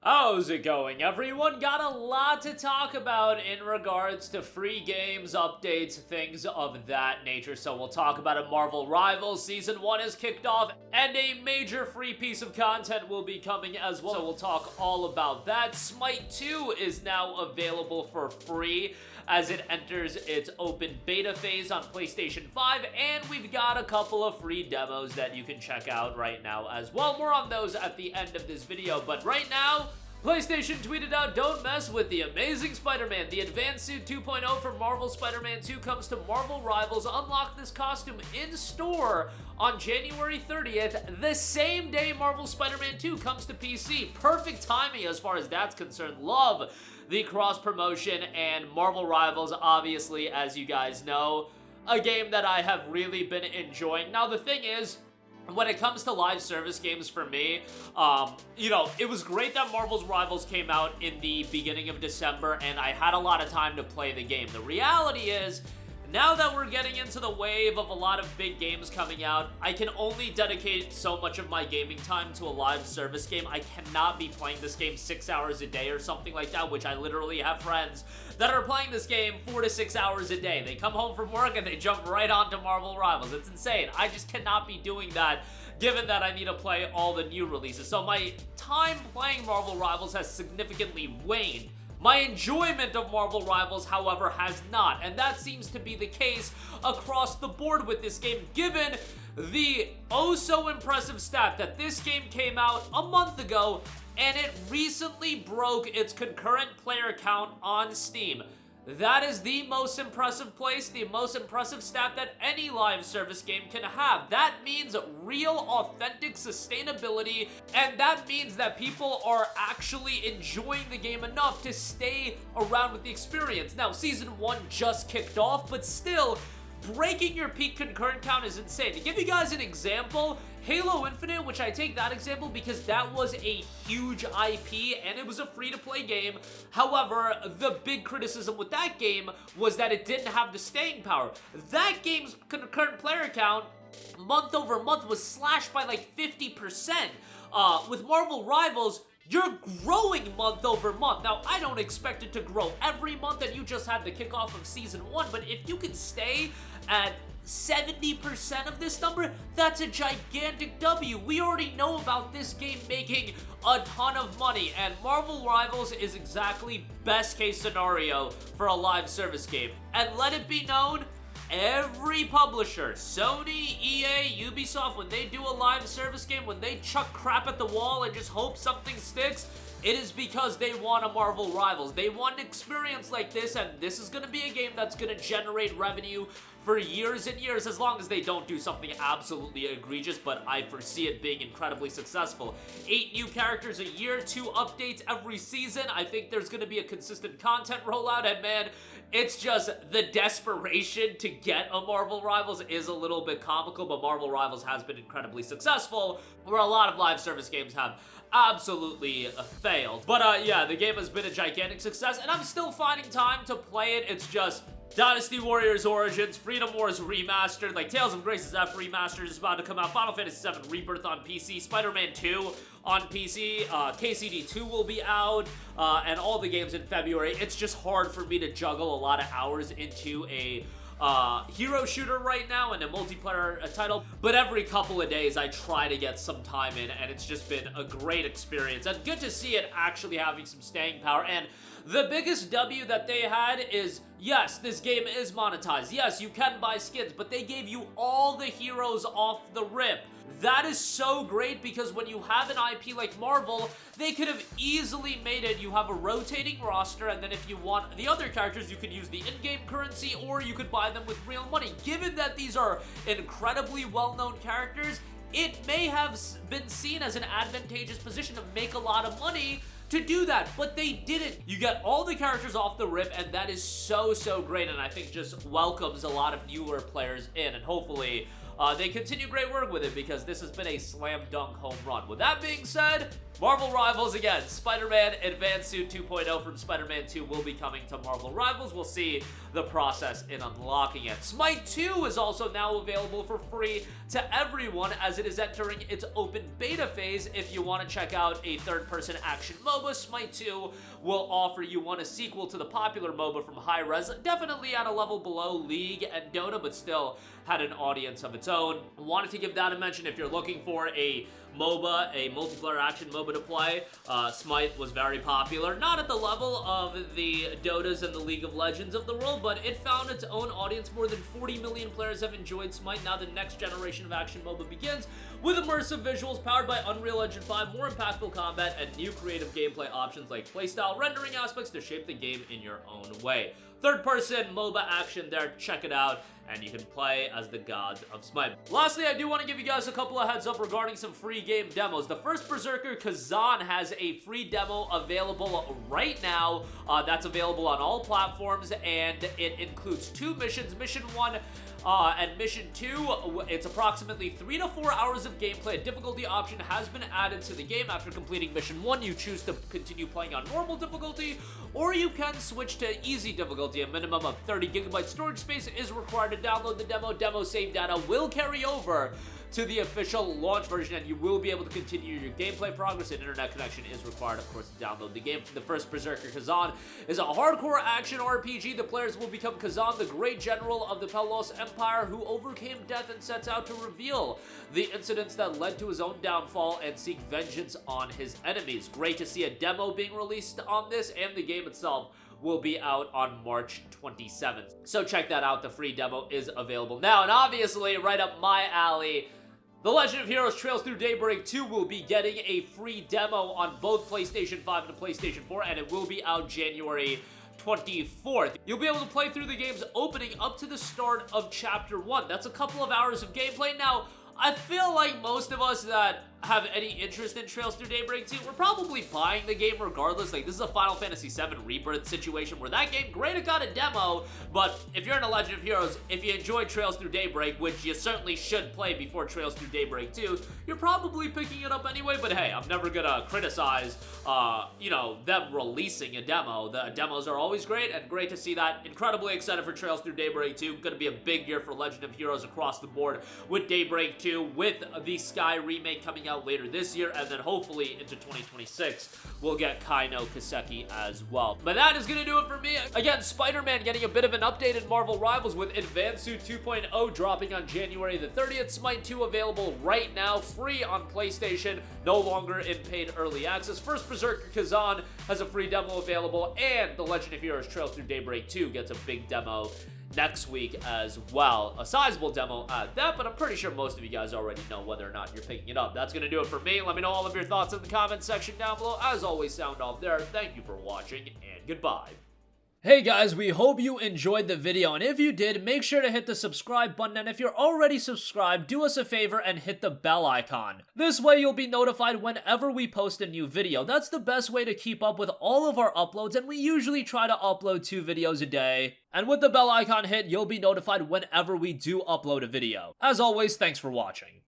How's it going, everyone? Got a lot to talk about in regards to free games, updates, things of that nature. So we'll talk about a Marvel Rivals. Season 1 is kicked off, and a major free piece of content will be coming as well. So we'll talk all about that. Smite 2 is now available for free as it enters its open beta phase on PlayStation 5, and we've got a couple of free demos that you can check out right now as well. More on those at the end of this video, but right now, PlayStation tweeted out, "Don't mess with the Amazing Spider-Man. The Advanced Suit 2.0 for Marvel Spider-Man 2 comes to Marvel Rivals. Unlock this costume in store on January 30th, the same day Marvel Spider-Man 2 comes to PC." Perfect timing as far as that's concerned. Love the cross-promotion, and Marvel Rivals, obviously, as you guys know, a game that I have really been enjoying. Now, the thing is, when it comes to live service games for me, it was great that Marvel's Rivals came out in the beginning of December, and I had a lot of time to play the game. The reality is, now that we're getting into the wave of a lot of big games coming out, I can only dedicate so much of my gaming time to a live service game. I cannot be playing this game 6 hours a day or something like that, which I literally have friends that are playing this game 4 to 6 hours a day. They come home from work and they jump right onto Marvel Rivals. It's insane. I just cannot be doing that, given that I need to play all the new releases. So my time playing Marvel Rivals has significantly waned. My enjoyment of Marvel Rivals, however, has not, and that seems to be the case across the board with this game, given the oh-so-impressive stat that this game came out a month ago, and it recently broke its concurrent player count on Steam. That is the most impressive place, the most impressive stat that any live service game can have. That means real, authentic sustainability, and that means that people are actually enjoying the game enough to stay around with the experience. Now, Season 1 just kicked off, but still, breaking your peak concurrent count is insane. To give you guys an example, Halo Infinite, which I take that example because that was a huge IP and it was a free-to-play game. However, the big criticism with that game was that it didn't have the staying power. That game's concurrent player count month over month was slashed by like 50%. With Marvel Rivals, you're growing month over month. Now, I don't expect it to grow every month, and you just had the kickoff of Season 1, but if you can stay at 70% of this number, that's a gigantic W. We already know about this game making a ton of money, and Marvel Rivals is exactly best case scenario for a live service game. And let it be known, every publisher, Sony, EA, Ubisoft, when they do a live service game, when they chuck crap at the wall and just hope something sticks, it is because they want a Marvel Rivals. They want an experience like this, and this is going to be a game that's going to generate revenue for years and years, as long as they don't do something absolutely egregious, but I foresee it being incredibly successful. 8 new characters a year, 2 updates every season. I think there's going to be a consistent content rollout, and man, it's just the desperation to get a Marvel Rivals is a little bit comical, but Marvel Rivals has been incredibly successful, where a lot of live service games have absolutely failed. But yeah, the game has been a gigantic success, and I'm still finding time to play it. It's just Dynasty Warriors Origins, Freedom Wars Remastered, like Tales of Grace's F Remastered is about to come out, Final Fantasy VII Rebirth on PC, Spider-Man 2 on PC, KCD 2 will be out, and all the games in February. It's just hard for me to juggle a lot of hours into a hero shooter right now and a multiplayer title, but every couple of days I try to get some time in, and it's just been a great experience, and good to see it actually having some staying power. And the biggest W that they had is, yes, this game is monetized. Yes, you can buy skins, but they gave you all the heroes off the rip. That is so great, because when you have an IP like Marvel, they could have easily made it, you have a rotating roster, and then if you want the other characters, you could use the in-game currency, or you could buy them with real money. Given that these are incredibly well-known characters, it may have been seen as an advantageous position to make a lot of money to do that, but they didn't. You get all the characters off the rip, and that is so great, and I think just welcomes a lot of newer players in, and hopefully they continue great work with it, because this has been a slam dunk home run. With that being said, Marvel Rivals again. Spider-Man Advanced Suit 2.0 from Spider-Man 2 will be coming to Marvel Rivals. We'll see the process in unlocking it. Smite 2 is also now available for free to everyone as it is entering its open beta phase. If you want to check out a third-person action MOBA, Smite 2 will offer you a sequel to the popular MOBA from Hi-Rez, definitely at a level below League and Dota, but still had an audience of its own. Wanted to give that a mention if you're looking for a MOBA, a multiplayer action MOBA to play. Smite was very popular, not at the level of the Dotas and the League of Legends of the world, but it found its own audience. More than 40 million players have enjoyed Smite. Now the next generation of action MOBA begins with immersive visuals powered by Unreal Engine 5, more impactful combat, and new creative gameplay options like playstyle rendering aspects to shape the game in your own way. Third-person MOBA action there, check it out, and you can play as the gods of Smite. Lastly, I do want to give you guys a couple of heads up regarding some free game demos. The first Berserker, Khazan, has a free demo available right now. That's available on all platforms, and it includes 2 missions. Mission 1 and Mission 2, it's approximately 3 to 4 hours of gameplay. A difficulty option has been added to the game. After completing Mission 1, you choose to continue playing on normal difficulty, or you can switch to easy difficulty. A minimum of 30 gigabyte storage space is required to download the demo. Demo save data will carry over to the official launch version, and you will be able to continue your gameplay progress. An internet connection is required, of course, to download the game. The first Berserker, Khazan, is a hardcore action RPG. The players will become Khazan, the great general of the Pelos Empire, who overcame death and sets out to reveal the incidents that led to his own downfall and seek vengeance on his enemies. Great to see a demo being released on this, and the game itself will be out on March 27th. So check that out. The free demo is available now. And obviously, right up my alley, The Legend of Heroes Trails Through Daybreak 2 will be getting a free demo on both PlayStation 5 and PlayStation 4, and it will be out January 24th. You'll be able to play through the game's opening up to the start of Chapter 1. That's a couple of hours of gameplay. Now, I feel like most of us that have any interest in Trails Through Daybreak 2, we're probably buying the game regardless. Like, this is a Final Fantasy VII Rebirth situation where that game, great, it got a demo, but if you're in a Legend of Heroes, if you enjoy Trails Through Daybreak, which you certainly should play before Trails Through Daybreak 2, you're probably picking it up anyway. But hey, I'm never gonna criticize, them releasing a demo. The demos are always great, and great to see that. Incredibly excited for Trails Through Daybreak 2. Gonna be a big year for Legend of Heroes across the board with Daybreak 2, with the Sky remake coming out later this year, and then hopefully into 2026 we'll get Kaino Kaseki as well. But that is gonna do it for me. Again, Spider-Man getting a bit of an update in Marvel Rivals with Advanced Suit 2.0 dropping on January the 30th. Smite 2 available right now, free on PlayStation, no longer in paid early access. First Berserker, Khazan, has a free demo available, and The Legend of Heroes Trails Through Daybreak 2 gets a big demo next week as well. A sizable demo at that, but I'm pretty sure most of you guys already know whether or not you're picking it up. That's going to do it for me. Let me know all of your thoughts in the comments section down below. As always, sound off there. Thank you for watching, and goodbye. Hey guys, we hope you enjoyed the video, and if you did, make sure to hit the subscribe button, and if you're already subscribed, do us a favor and hit the bell icon. This way you'll be notified whenever we post a new video. That's the best way to keep up with all of our uploads, and we usually try to upload 2 videos a day. And with the bell icon hit, you'll be notified whenever we do upload a video. As always, thanks for watching.